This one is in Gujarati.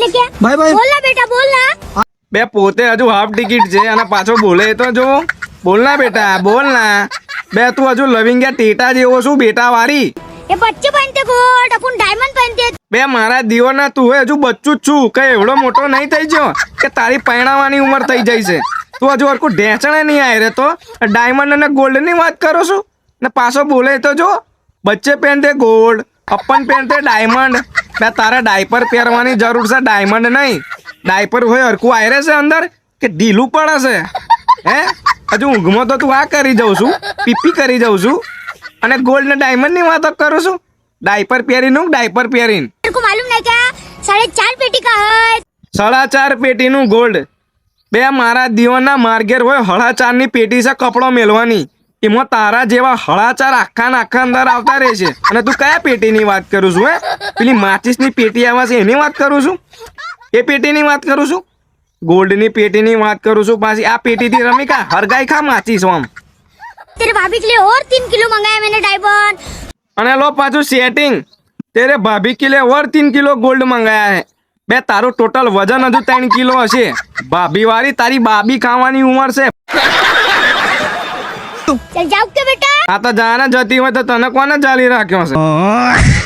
लेके भाई भाई बोल ना बेटा बोल ना બે પોતે હજુ હાફ ટિકિટ છે અને પાછો બોલે તો જો બોલ ના બેટા બોલ ના બે તું હજુ લવિંગ્યા ટેટા જેવો શું બેટા વાળી ये बच्चे पहनते कोट अपन डायमंड पहनते બે મારા દીવાના તું હજુ બચ્ચું જ છું કઈ એવડો મોટો નહીં થઈ ગયો કે તારી પરણાવાની ઉંમર થઈ જાય છે તું હજુ હરખું ઢેંચણે નહીં આવી રે તો ડાયમંડ અને ગોલ્ડ ની વાત કરો છું ને પાછો બોલે તો જો બચ્ચે પહેનતે ગોલ્ડ अपन પહેનતે ડાયમંડ બે તારે ડાયપર પહેરવાની જરૂર છે ડાયમંડ નહીં ડાયપર હોય હરખું આયરે છે અંદર કે ઢીલું પડે છે હે હજુ ઊંઘમાં તો તું આ કરી જાઉં છું પીપી કરી જાઉં છું અને ગોલ્ડ ને ડાયમંડ ની વાતો કરું છું ડાયપર પહેરીનું ડાયપર પહેરીને तेरे को मालूम नहीं क्या 4.5 पेटी का है 4.5 પેટીનું ગોલ્ડ બે મારા દીવાના માર્ગેર હોય 4.5 પેટી છે કપડો મેલવાની એમાં તારા જેવા 4.5 આખા અંદર આવતા રહે છે અને તું કયા પેટીની વાત કરું છું હે પેલી માચિસની પેટી આવે છે એની વાત કરું છું એ પેટીની વાત કરું છું ગોલ્ડની પેટીની વાત કરું છું પાછી આ પેટીથી રમી કા હરગાઈ ખા માચીસ આમ तेरे भाभी के लिए और 3 किलो मंगाया मैंने डायमंड અને લો પાછું સેટિંગ તેરે ભાભી કે लिए और 3 કિલો ગોલ્ડ મંગાયા હે બે તારું ટોટલ વજન હજુ 3 કિલો હશે ભાભી વાળી તારી બાબી ખાવાની ઉંમર છે चल जाओ के बेटा આ તો જાને જતી હોય તો તને કોને ચાલી રાખ્યો છે